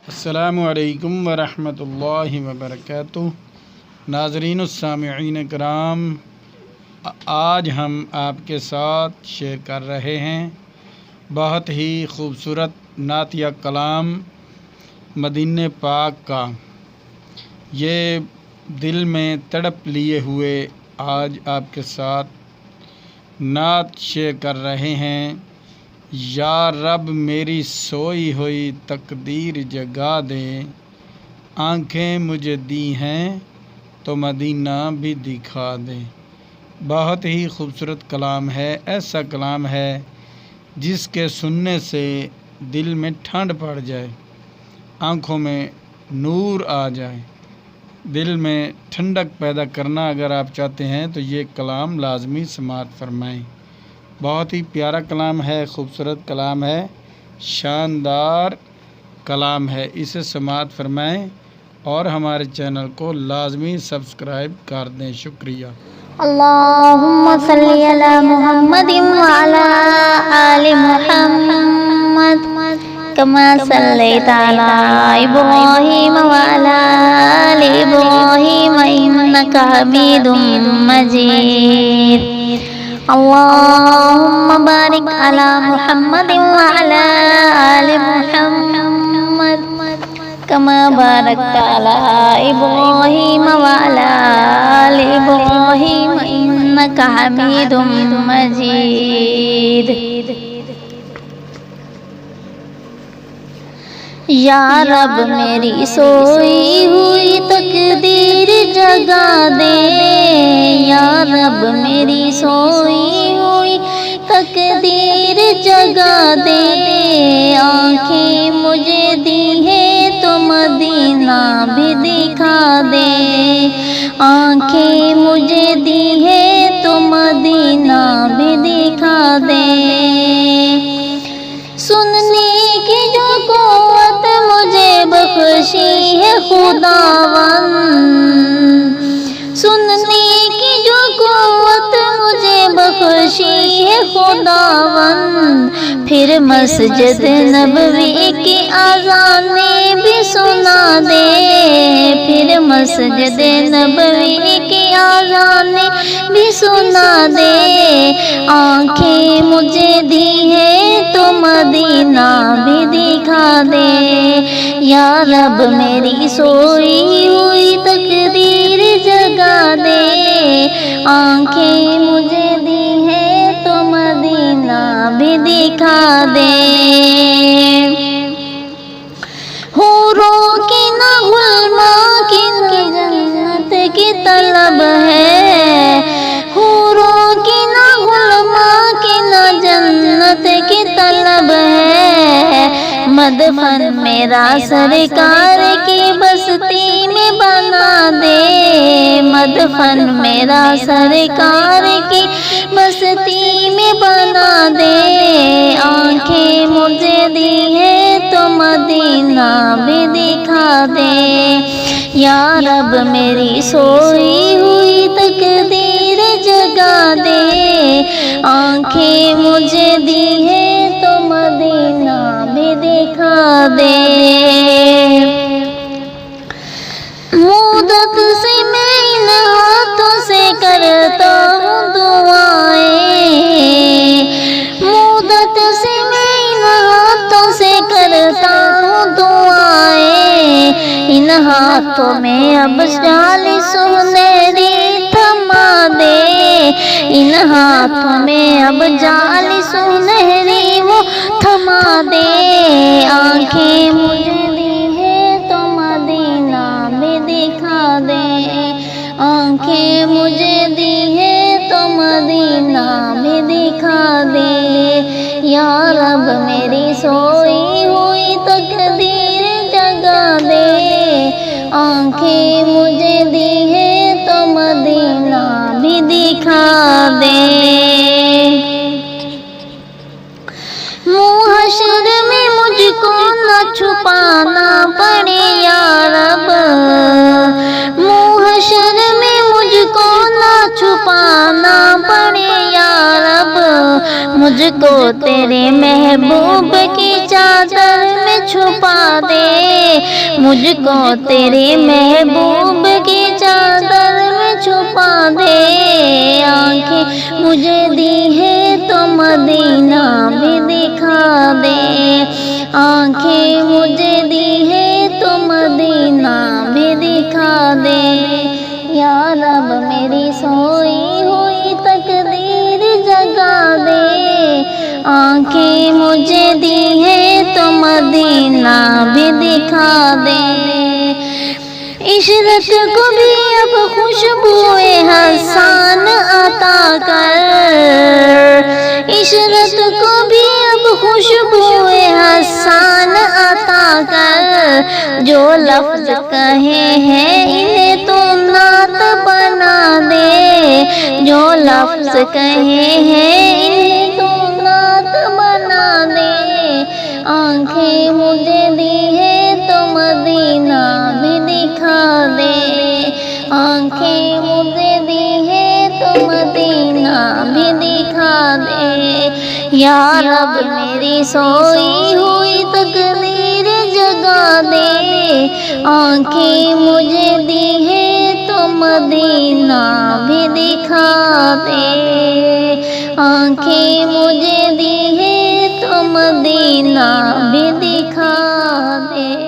अस्सलामु अलैकुम वरहमतुल्लाहि वबरकातुहू। नाज़रीन सामिईन कराम, आज हम आपके साथ शेयर कर रहे हैं बहुत ही ख़ूबसूरत नातिया कलाम मदीने पाक का। ये दिल में तड़प लिए हुए आज आपके साथ नात शेयर कर रहे हैं। या रब मेरी सोई हुई तकदीर जगा दे, आँखें मुझे दी हैं तो मदीना भी दिखा दे। बहुत ही खूबसूरत कलाम है। ऐसा कलाम है जिसके सुनने से दिल में ठंड पड़ जाए, आँखों में नूर आ जाए। दिल में ठंडक पैदा करना अगर आप चाहते हैं तो ये कलाम लाजमी समाअत फरमाएँ। बहुत ही प्यारा कलाम है, खूबसूरत कलाम है, शानदार कलाम है। इसे समाअत फरमाएँ और हमारे चैनल को लाजमी सब्सक्राइब कर दें। शुक्रिया। अल्लाहुम्मा सल्ली अला मुहम्मदिन व अला आलि मुहम्मद कमा सल्लैता अला इब्राहीम व अला आलि इब्राहीम इन्नका हमीदुम मजीद। अल्लाहुम्मा बारिक अला मुहम्मदिन व अला आलि मुहम्मद कमा बारकता अला इब्राहीम व अला आलि इब्राहीम इन्नका हमीदुम मजीद। या रब मेरी सोई हुई तकदीर जगा दे, या रब मेरी सोई हुई तकदीर जगा दे। आँखें मुझे दी है तो मदीना भी दिखा दे, आँखें मुझे दी है तो मदीना भी दिखा दे। सुनने की जो कुव्वत मुझे बख्शी है खुदावन, सुनने की जो कुव्वत मुझे बख्शी है खुदावन, फिर मस्जिद नबवी की आज़ानें भी सुना दे, फिर मस्जिद नबवी की आज़ानें भी सुना दे। आँखें मुझे दी है तो मदीना भी दिखा दे। या रब मेरी सोई हुई तकदीर जगा दे, आँखें मुझे दी है तो मदीना भी दिखा दे। हूरों की ना गुलमा की ना जन्नत की तलब है, हूरों की ना गुलमा की ना जन्नत की तलब है। मदफन मेरा सरकार की बस्ती में बना दे, मदफन मेरा सरकार की बस्ती में बना दे। आँखें मुझे दी है तो मदीना भी दिखा दे। या रब मेरी सोई हुई तकदीर जगा दे, आँखें मुझे दी है तो मदीना भी दिखा दे। मुद्दत से मैं इन हाथों से करता हूँ दुआएं, मुद्दत से मैं इन हाथों से करता हूँ दुआएं। इन हाथों में अब जाली सुनहरी थमा दे, इन हाथों में अब जाली सुनहरी वो थमा दे। आँखें मुझे दी है तो मदीना भी दिखा दे, आँखें मुझे दी है तो मदीना भी दिखा दे। या रब मेरी सोई हुई तकदीर जगा दे, आँखें मुझे दी है तो मदीना भी दिखा दे। मुहशर में मुझको न छुपाना पड़े या रब, मुहशर में मुझको न छुपाना पड़े या रब। मुझको तेरे महबूब की चादर में छुपा दे, मुझको तेरे महबूब की चादर में छुपा दे। आंखें मुझे दी है तो मदीना भी दिखा दे। आंखें मुझे दी है तो मदीना भी दिखा दे। या रब मेरी सोई हुई तकदीर जगा दे। आंखें मुझे दी है तो मदीना भी दिखा दे। इशरत को भी अब खुशबुए हसन अता कर। इशरत को भी अब खुशबुए हसन अता कर। जो लफ्ज कहे हैं इन्हें तो नात बना दे। जो लफ्ज कहे हैं इन्हें तो नात बना दे। आंखें मुझे दी है तो मदीना भी दिखा दे। आंखें मुझे दी है तो मदीना भी दिखा दे। या रब मेरी सोई हुई तकदीर जगा दे। आंखें मुझे दी है तो मदीना भी दिखा दे। आंखें मुझे दी है तो मदीना भी दिखा दे।